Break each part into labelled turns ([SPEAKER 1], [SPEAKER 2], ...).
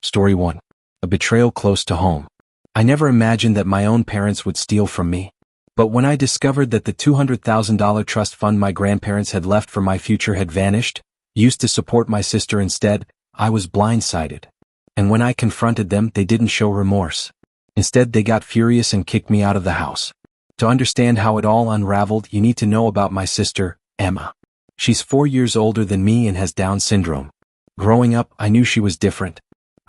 [SPEAKER 1] Story 1. A betrayal close to home. I never imagined that my own parents would steal from me. But when I discovered that the $200,000 trust fund my grandparents had left for my future had vanished, used to support my sister instead, I was blindsided. And when I confronted them, they didn't show remorse. Instead, they got furious and kicked me out of the house. To understand how it all unraveled, you need to know about my sister, Emma. She's 4 years older than me and has Down syndrome. Growing up, I knew she was different.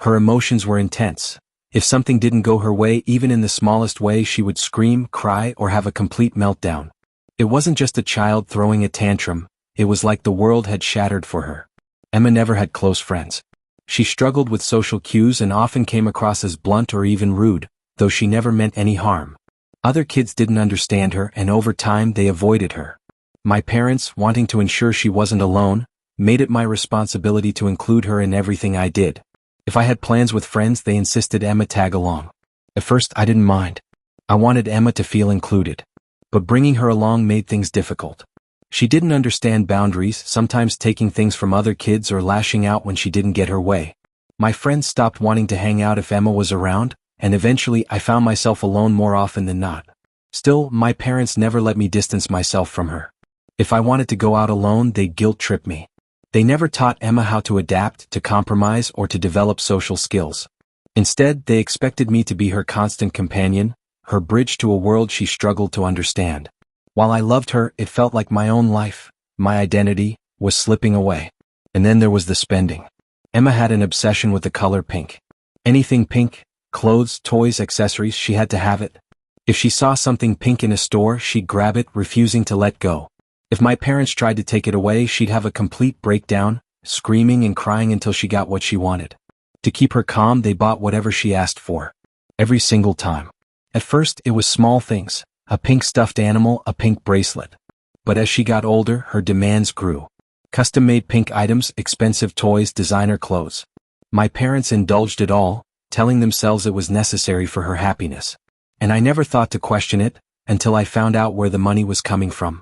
[SPEAKER 1] Her emotions were intense. If something didn't go her way, even in the smallest way, she would scream, cry, or have a complete meltdown. It wasn't just a child throwing a tantrum, it was like the world had shattered for her. Emma never had close friends. She struggled with social cues and often came across as blunt or even rude, though she never meant any harm. Other kids didn't understand her, and over time they avoided her. My parents, wanting to ensure she wasn't alone, made it my responsibility to include her in everything I did. If I had plans with friends, they insisted Emma tag along. At first, I didn't mind. I wanted Emma to feel included. But bringing her along made things difficult. She didn't understand boundaries, sometimes taking things from other kids or lashing out when she didn't get her way. My friends stopped wanting to hang out if Emma was around, and eventually I found myself alone more often than not. Still, my parents never let me distance myself from her. If I wanted to go out alone, they'd guilt-trip me. They never taught Emma how to adapt, to compromise, or to develop social skills. Instead, they expected me to be her constant companion, her bridge to a world she struggled to understand. While I loved her, it felt like my own life, my identity, was slipping away. And then there was the spending. Emma had an obsession with the color pink. Anything pink, clothes, toys, accessories, she had to have it. If she saw something pink in a store, she'd grab it, refusing to let go. If my parents tried to take it away, she'd have a complete breakdown, screaming and crying until she got what she wanted. To keep her calm, they bought whatever she asked for. Every single time. At first, it was small things. A pink stuffed animal, a pink bracelet. But as she got older, her demands grew. Custom-made pink items, expensive toys, designer clothes. My parents indulged it all, telling themselves it was necessary for her happiness. And I never thought to question it, until I found out where the money was coming from.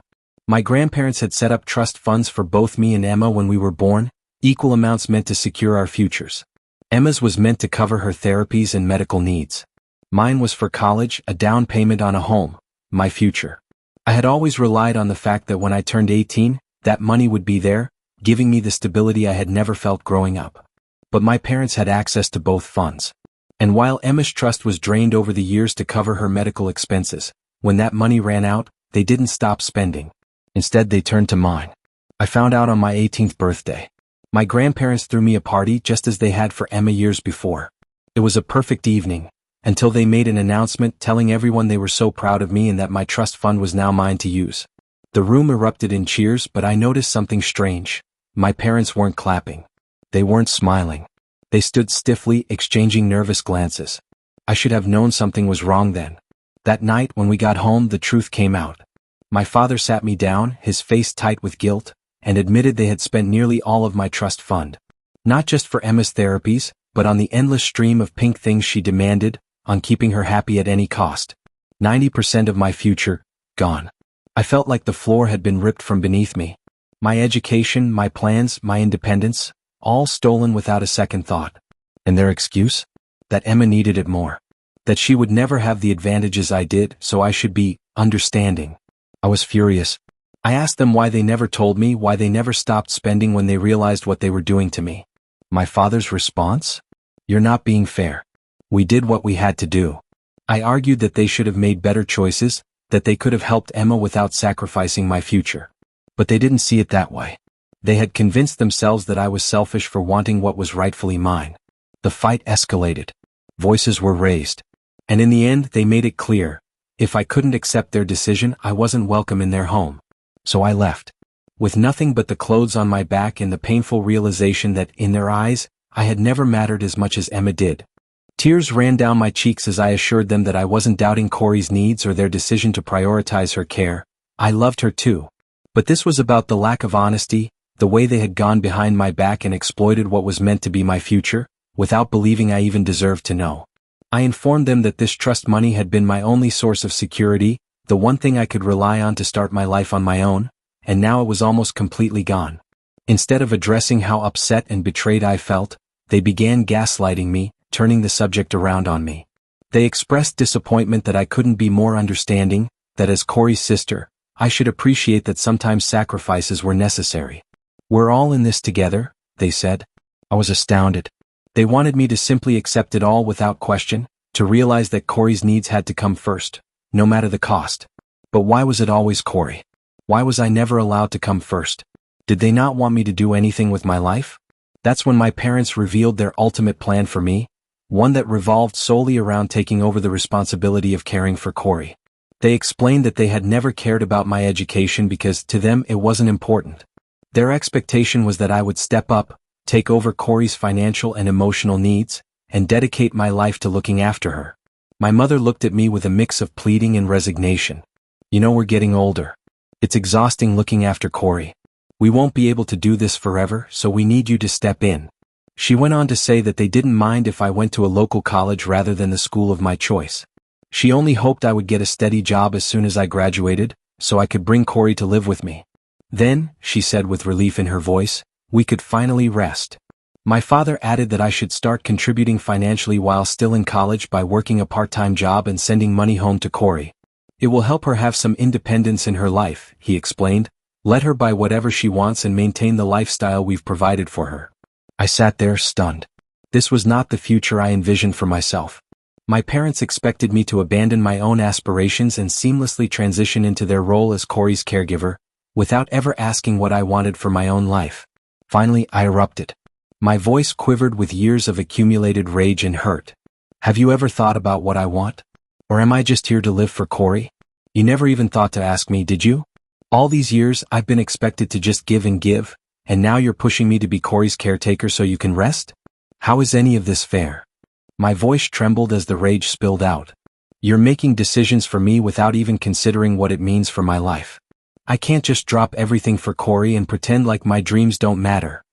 [SPEAKER 1] My grandparents had set up trust funds for both me and Emma when we were born, equal amounts meant to secure our futures. Emma's was meant to cover her therapies and medical needs. Mine was for college, a down payment on a home, my future. I had always relied on the fact that when I turned 18, that money would be there, giving me the stability I had never felt growing up. But my parents had access to both funds. And while Emma's trust was drained over the years to cover her medical expenses, when that money ran out, they didn't stop spending. Instead, they turned to mine. I found out on my 18th birthday. My grandparents threw me a party just as they had for Emma years before. It was a perfect evening, until they made an announcement telling everyone they were so proud of me and that my trust fund was now mine to use. The room erupted in cheers, but I noticed something strange. My parents weren't clapping. They weren't smiling. They stood stiffly, exchanging nervous glances. I should have known something was wrong then. That night, when we got home, the truth came out. My father sat me down, his face tight with guilt, and admitted they had spent nearly all of my trust fund. Not just for Emma's therapies, but on the endless stream of pink things she demanded, on keeping her happy at any cost. 90% of my future, gone. I felt like the floor had been ripped from beneath me. My education, my plans, my independence, all stolen without a second thought. And their excuse? That Emma needed it more. That she would never have the advantages I did, so I should be understanding. I was furious. I asked them why they never told me, why they never stopped spending when they realized what they were doing to me. My father's response? You're not being fair. We did what we had to do. I argued that they should have made better choices, that they could have helped Emma without sacrificing my future. But they didn't see it that way. They had convinced themselves that I was selfish for wanting what was rightfully mine. The fight escalated. Voices were raised. And in the end, they made it clear. If I couldn't accept their decision, I wasn't welcome in their home. So I left. With nothing but the clothes on my back and the painful realization that, in their eyes, I had never mattered as much as Emma did. Tears ran down my cheeks as I assured them that I wasn't doubting Corey's needs or their decision to prioritize her care. I loved her too. But this was about the lack of honesty, the way they had gone behind my back and exploited what was meant to be my future, without believing I even deserved to know. I informed them that this trust money had been my only source of security, the one thing I could rely on to start my life on my own, and now it was almost completely gone. Instead of addressing how upset and betrayed I felt, They began gaslighting me, turning the subject around on me. They expressed disappointment that I couldn't be more understanding, that as Corey's sister, I should appreciate that sometimes sacrifices were necessary. "We're all in this together," they said. I was astounded. They wanted me to simply accept it all without question, to realize that Corey's needs had to come first, no matter the cost. But why was it always Corey? Why was I never allowed to come first? Did they not want me to do anything with my life? That's when my parents revealed their ultimate plan for me, one that revolved solely around taking over the responsibility of caring for Corey. They explained that they had never cared about my education because to them it wasn't important. Their expectation was that I would step up, take over Corey's financial and emotional needs, and dedicate my life to looking after her. My mother looked at me with a mix of pleading and resignation. "You know, we're getting older. It's exhausting looking after Corey. We won't be able to do this forever, so we need you to step in." She went on to say that they didn't mind if I went to a local college rather than the school of my choice. She only hoped I would get a steady job as soon as I graduated, so I could bring Corey to live with me. Then, she said with relief in her voice, we could finally rest. My father added that I should start contributing financially while still in college by working a part-time job and sending money home to Corey. "It will help her have some independence in her life," he explained. "Let her buy whatever she wants and maintain the lifestyle we've provided for her." I sat there stunned. This was not the future I envisioned for myself. My parents expected me to abandon my own aspirations and seamlessly transition into their role as Corey's caregiver, without ever asking what I wanted for my own life. Finally, I erupted. My voice quivered with years of accumulated rage and hurt. "Have you ever thought about what I want? Or am I just here to live for Corey? You never even thought to ask me, did you? All these years I've been expected to just give, and now you're pushing me to be Corey's caretaker so you can rest? How is any of this fair?" My voice trembled as the rage spilled out. "You're making decisions for me without even considering what it means for my life. I can't just drop everything for Corey and pretend like my dreams don't matter."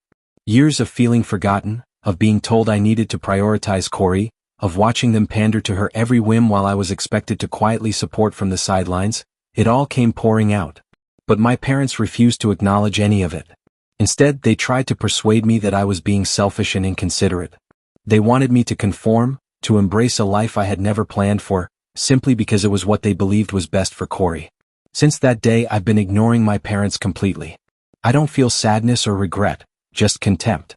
[SPEAKER 1] Years of feeling forgotten, of being told I needed to prioritize Corey, of watching them pander to her every whim while I was expected to quietly support from the sidelines, it all came pouring out. But my parents refused to acknowledge any of it. Instead, they tried to persuade me that I was being selfish and inconsiderate. They wanted me to conform, to embrace a life I had never planned for, simply because it was what they believed was best for Corey. Since that day, I've been ignoring my parents completely. I don't feel sadness or regret, just contempt.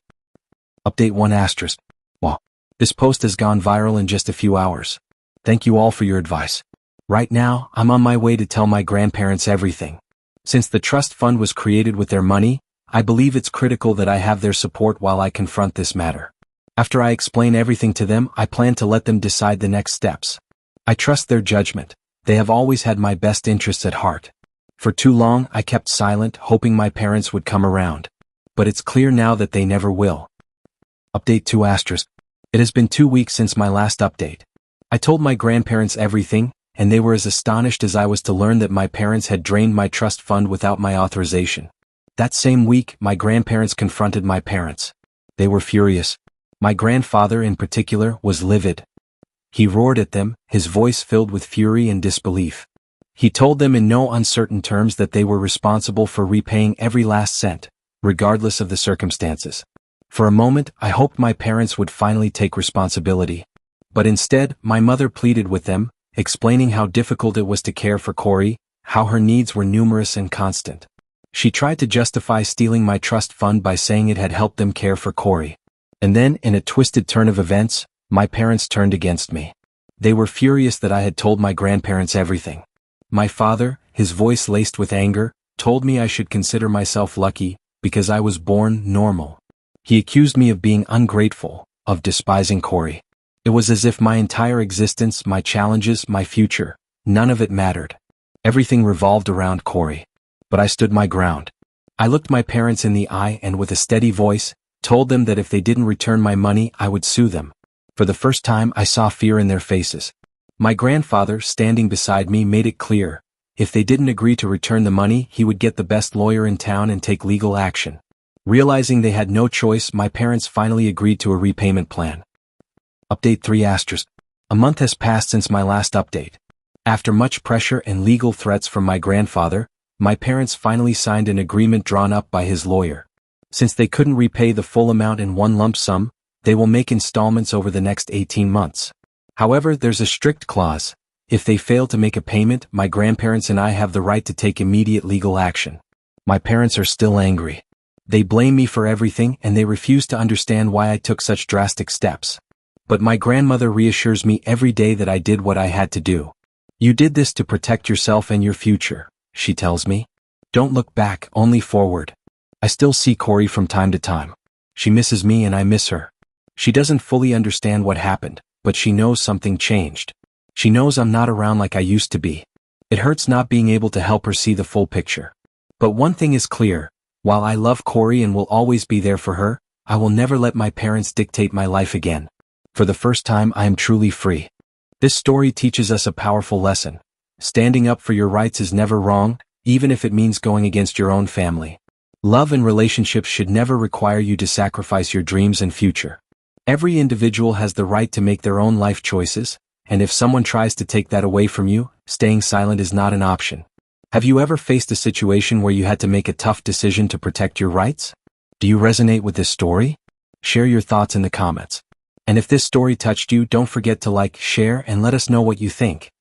[SPEAKER 1] Update 1 *. Wow. This post has gone viral in just a few hours. Thank you all for your advice. Right now, I'm on my way to tell my grandparents everything. Since the trust fund was created with their money, I believe it's critical that I have their support while I confront this matter. After I explain everything to them, I plan to let them decide the next steps. I trust their judgment. They have always had my best interests at heart. For too long, I kept silent, hoping my parents would come around. But it's clear now that they never will. Update 2 *. It has been 2 weeks since my last update. I told my grandparents everything, and they were as astonished as I was to learn that my parents had drained my trust fund without my authorization. That same week, my grandparents confronted my parents. They were furious. My grandfather, in particular, was livid. He roared at them, his voice filled with fury and disbelief. He told them in no uncertain terms that they were responsible for repaying every last cent, regardless of the circumstances. For a moment, I hoped my parents would finally take responsibility. But instead, my mother pleaded with them, explaining how difficult it was to care for Corey, how her needs were numerous and constant. She tried to justify stealing my trust fund by saying it had helped them care for Corey. And then, in a twisted turn of events, my parents turned against me. They were furious that I had told my grandparents everything. My father, his voice laced with anger, told me I should consider myself lucky, because I was born normal. He accused me of being ungrateful, of despising Corey. It was as if my entire existence, my challenges, my future, none of it mattered. Everything revolved around Corey. But I stood my ground. I looked my parents in the eye and with a steady voice, told them that if they didn't return my money, I would sue them. For the first time, I saw fear in their faces. My grandfather, standing beside me, made it clear, if they didn't agree to return the money, he would get the best lawyer in town and take legal action. Realizing they had no choice, my parents finally agreed to a repayment plan. Update 3 *. A month has passed since my last update. After much pressure and legal threats from my grandfather, my parents finally signed an agreement drawn up by his lawyer. Since they couldn't repay the full amount in one lump sum, They will make installments over the next 18 months. However, there's a strict clause. If they fail to make a payment, my grandparents and I have the right to take immediate legal action. My parents are still angry. They blame me for everything and they refuse to understand why I took such drastic steps. But my grandmother reassures me every day that I did what I had to do. You did this to protect yourself and your future, she tells me. Don't look back, only forward. I still see Corey from time to time. She misses me and I miss her. She doesn't fully understand what happened, but she knows something changed. She knows I'm not around like I used to be. It hurts not being able to help her see the full picture. But one thing is clear, while I love Corey and will always be there for her, I will never let my parents dictate my life again. For the first time, I am truly free. This story teaches us a powerful lesson. Standing up for your rights is never wrong, even if it means going against your own family. Love and relationships should never require you to sacrifice your dreams and future. Every individual has the right to make their own life choices, and if someone tries to take that away from you, staying silent is not an option. Have you ever faced a situation where you had to make a tough decision to protect your rights? Do you resonate with this story? Share your thoughts in the comments. And if this story touched you, don't forget to like, share, and let us know what you think.